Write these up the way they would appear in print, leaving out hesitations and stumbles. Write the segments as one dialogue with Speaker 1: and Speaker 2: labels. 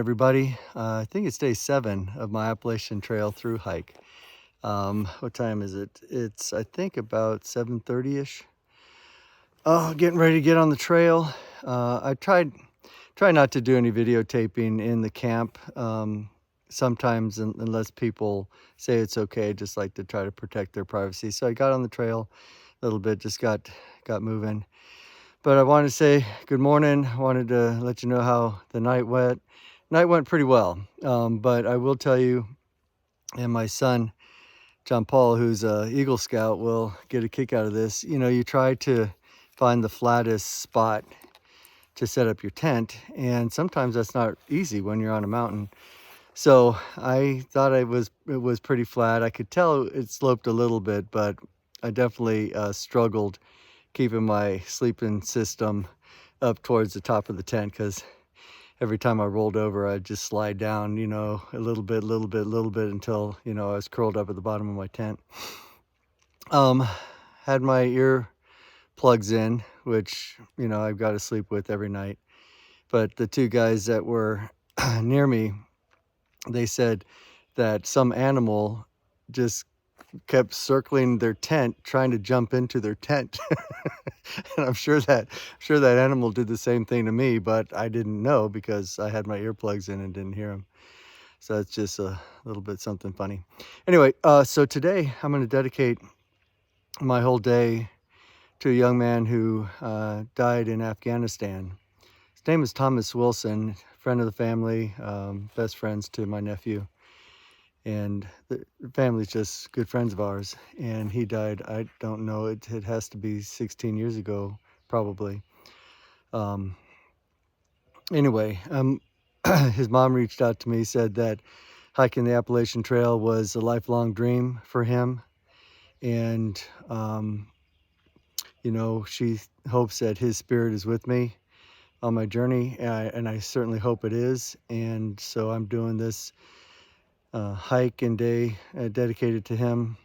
Speaker 1: everybody. I think it's day 7 of my Appalachian Trail through hike. What time is it? It's, I think, about 7:30ish. Oh, getting ready to get on the trail. I try not to do any videotaping in the camp. Sometimes, unless people say it's okay, just like to try to protect their privacy. So I got on the trail a little bit, just got moving. But I wanted to say good morning. I wanted to let you know how the night went. Night went pretty well, but I will tell you, and my son, John Paul, who's a Eagle Scout, will get a kick out of this. You know, you try to find the flattest spot to set up your tent, and sometimes that's not easy when you're on a mountain. So I thought it was pretty flat. I could tell it sloped a little bit, but I definitely struggled keeping my sleeping system up towards the top of the tent, because every time I rolled over, I'd just slide down, you know, a little bit until, you know, I was curled up at the bottom of my tent. Had my ear plugs in, which, you know, I've got to sleep with every night. But the two guys that were near me, they said that some animal just kept circling their tent, trying to jump into their tent. And I'm sure that animal did the same thing to me, but I didn't know because I had my earplugs in and didn't hear them. So that's just a little bit something funny. Anyway, so today I'm going to dedicate my whole day to a young man who died in Afghanistan. His name is Thomas Wilson, friend of the family, best friends to my nephew. And the family's just good friends of ours. And he died, I don't know, it has to be 16 years ago, probably. Anyway, his mom reached out to me, said that hiking the Appalachian Trail was a lifelong dream for him. And, you know, she hopes that his spirit is with me on my journey. And I certainly hope it is. And so I'm doing this hike and day dedicated to him,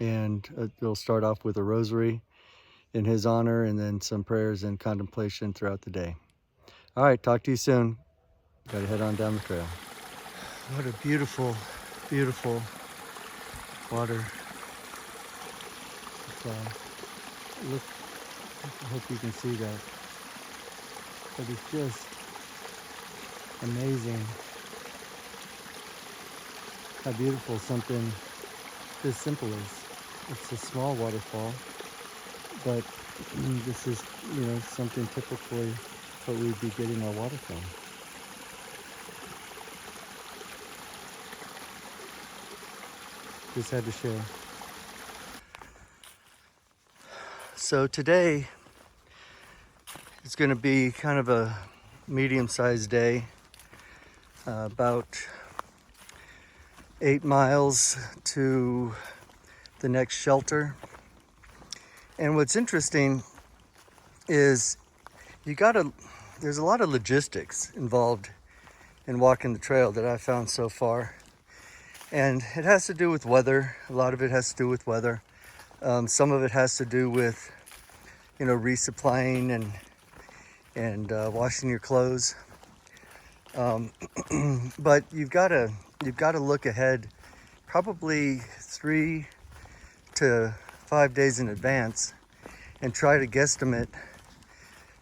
Speaker 1: and it'll start off with a rosary in his honor, and then some prayers and contemplation throughout the day. All right, talk to you soon. Gotta head on down the trail. What a beautiful water supply. Look, I hope you can see that, but it's just amazing how beautiful something this simple is. It's a small waterfall, but this is, you know, something typically what we'd be getting our water from. Just had to share. So today is going to be kind of a medium-sized day, about 8 miles to the next shelter. And what's interesting is there's a lot of logistics involved in walking the trail that I've found so far. And it has to do with weather. A lot of it has to do with weather. Some of it has to do with, you know, resupplying and washing your clothes. But you've got to look ahead probably 3 to 5 days in advance and try to guesstimate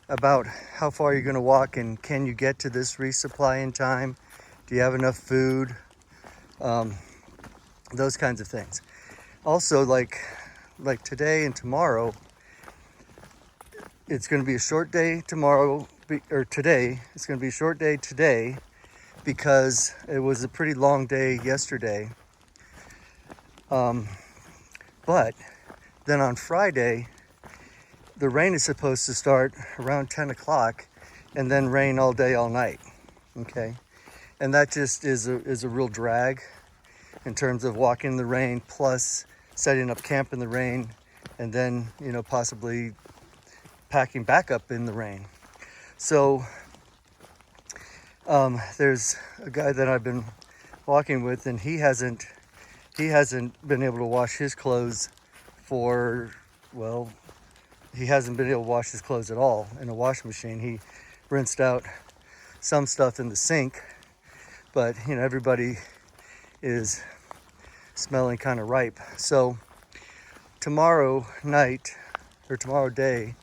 Speaker 1: about how far you're going to walk, and can you get to this resupply in time? Do you have enough food? Those kinds of things. Also, like today and tomorrow, it's going to be a short day tomorrow, or today. It's going to be a short day today because it was a pretty long day yesterday. But then on Friday, the rain is supposed to start around 10 o'clock and then rain all day, all night. Okay. And that just is a real drag in terms of walking in the rain, plus setting up camp in the rain, and then, you know, possibly packing back up in the rain. So there's a guy that I've been walking with, and he hasn't been able to wash his clothes for, well, he hasn't been able to wash his clothes at all in a washing machine. He rinsed out some stuff in the sink, but you know, everybody is smelling kind of ripe. So tomorrow night or tomorrow day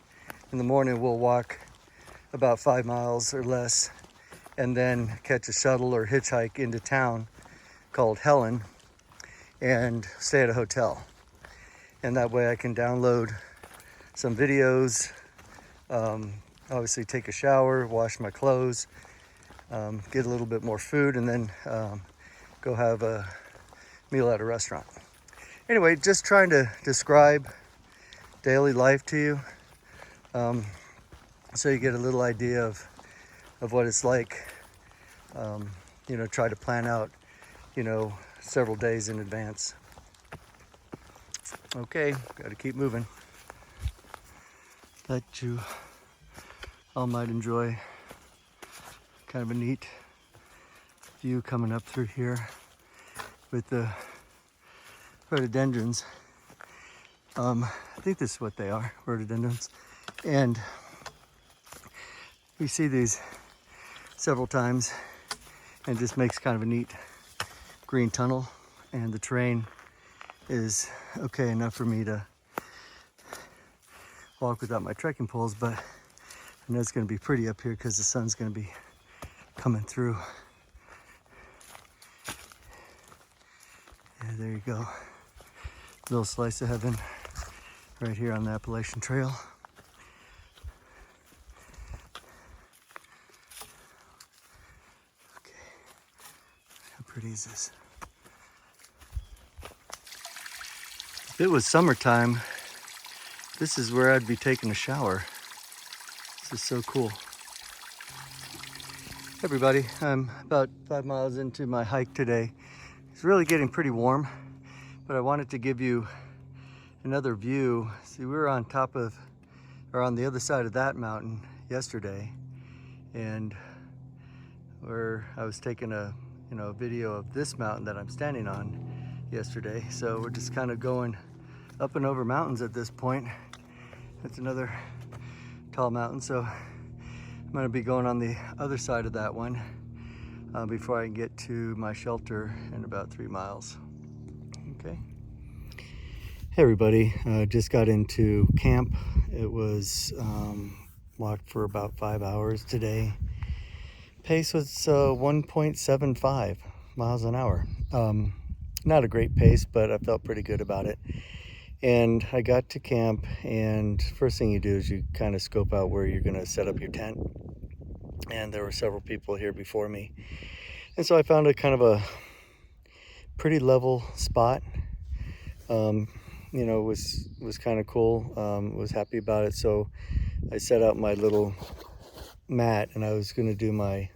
Speaker 1: in the morning, we'll walk about 5 miles or less and then catch a shuttle or hitchhike into town called Helen and stay at a hotel. And that way I can download some videos, obviously take a shower, wash my clothes, get a little bit more food, and then go have a meal at a restaurant. Anyway, just trying to describe daily life to you, so you get a little idea of what it's like. You know, try to plan out, you know, several days in advance. Okay, got to keep moving. That you all might enjoy. Kind of a neat view coming up through here with the rhododendrons. I think this is what they are, rhododendrons. And we see these several times, and it just makes kind of a neat green tunnel. And the terrain is okay enough for me to walk without my trekking poles, but I know it's going to be pretty up here because the sun's going to be coming through. Yeah, there you go. Little slice of heaven right here on the Appalachian Trail. Okay, how pretty is this? If it was summertime, this is where I'd be taking a shower. This is so cool. Hey everybody, I'm about 5 miles into my hike today. It's really getting pretty warm, but I wanted to give you another view. See, we were on top of, or on the other side of that mountain yesterday, and where I was taking a video of this mountain that I'm standing on yesterday. So we're just kind of going up and over mountains at this point. That's another tall mountain, so I'm going to be going on the other side of that one before I can get to my shelter in about 3 miles. Okay. Hey everybody, just got into camp. It was walked for about 5 hours today. Pace was 1.75 miles an hour. Not a great pace, but I felt pretty good about it. And I got to camp, and first thing you do is you kind of scope out where you're going to set up your tent. And there were several people here before me. And so I found a kind of a pretty level spot. You know, was kind of cool. Was happy about it. So I set out my little mat, and I was going to do my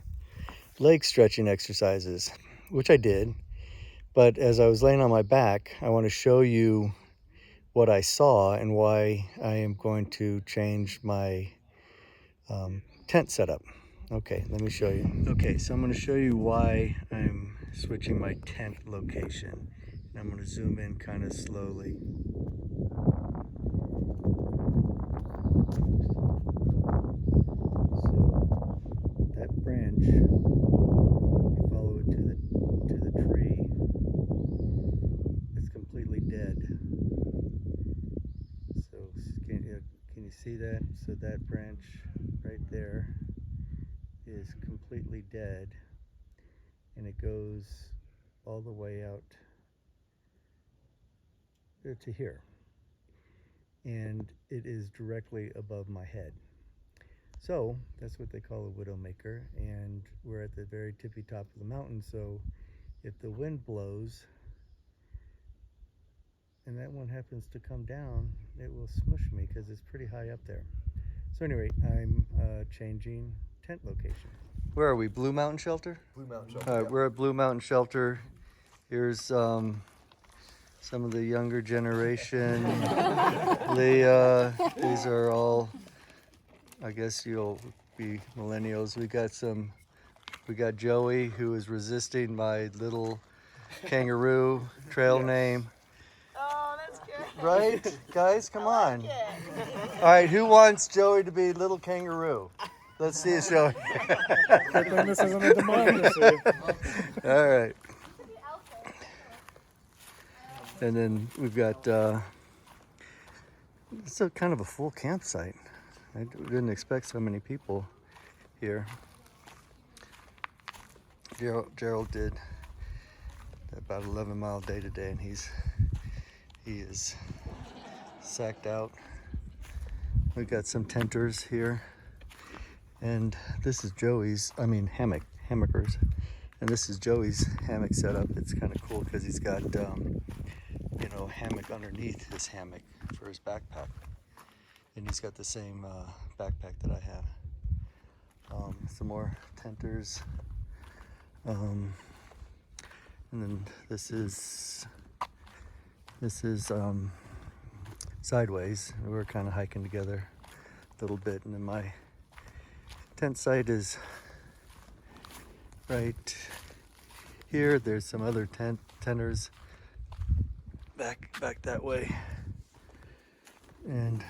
Speaker 1: leg stretching exercises, which I did. But as I was laying on my back, I want to show you what I saw and why I am going to change my tent setup. Okay, let me show you. Okay, so I'm going to show you why I'm switching my tent location. I'm going to zoom in kind of slowly. So that branch, you follow it to the tree. It's completely dead. So can you see that? So that branch right there is completely dead, and it goes all the way out to here, and it is directly above my head. So that's what they call a Widowmaker, and we're at the very tippy top of the mountain, so if the wind blows and that one happens to come down, it will smush me because it's pretty high up there. So anyway, I'm changing tent location. Where are we? Blue Mountain Shelter?
Speaker 2: Blue Mountain Shelter.
Speaker 1: All right, we're at Blue Mountain Shelter. Here's some of the younger generation. Leah, these are all, I guess you'll be millennials. We got Joey, who is resisting my little kangaroo trail name.
Speaker 3: Oh, that's good.
Speaker 1: Right? Guys, come on.
Speaker 3: Like it.
Speaker 1: All right, who wants Joey to be little kangaroo? Let's see it show.
Speaker 2: Good thing this isn't a democracy.
Speaker 1: All right. And then we've got, it's a kind of a full campsite. I didn't expect so many people here. Gerald did about 11-mile day today, and he is sacked out. We've got some tenters here, and this is Joey's, hammockers. And this is Joey's hammock setup. It's kind of cool because he's got, hammock underneath his hammock for his backpack. And he's got the same backpack that I have. Some more tenters. And then this is sideways. We're kind of hiking together a little bit, and then my tent site is right here. There's some other tenters back that way, and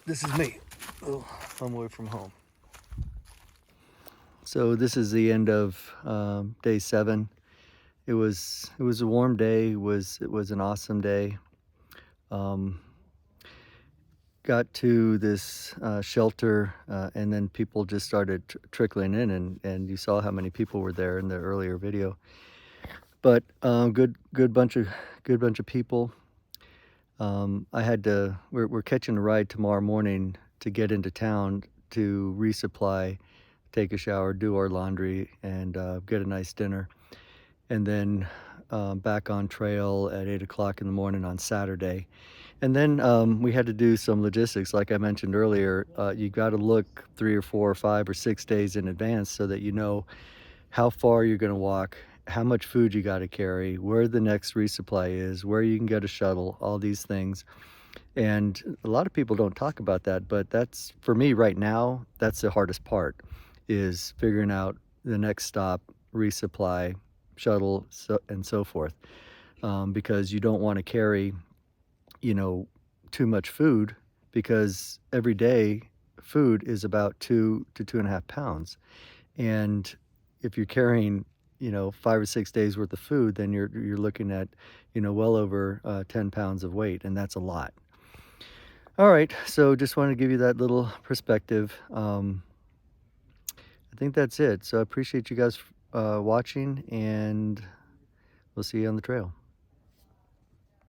Speaker 1: this is me. Oh, I'm away from home. So this is the end of day 7. It was a warm day. It was an awesome day. Got to this shelter, and then people just started trickling in, and you saw how many people were there in the earlier video. But good bunch of people. We're catching a ride tomorrow morning to get into town to resupply, take a shower, do our laundry, and get a nice dinner. And then back on trail at 8 o'clock in the morning on Saturday. And then we had to do some logistics. Like I mentioned earlier, you got to look 3 or 4 or 5 or 6 days in advance so that you know how far you're going to walk, how much food you got to carry, where the next resupply is, where you can get a shuttle, all these things. And a lot of people don't talk about that, but that's, for me right now, that's the hardest part, is figuring out the next stop, resupply, shuttle, and so forth. Because you don't want to carry, too much food, because every day food is about 2 to 2.5 pounds. And if you're carrying 5 or 6 days worth of food, then you're looking at well over 10 pounds of weight, and that's a lot. All right, so just wanted to give you that little perspective. I think that's it. So I appreciate you guys watching, and we'll see you on the trail.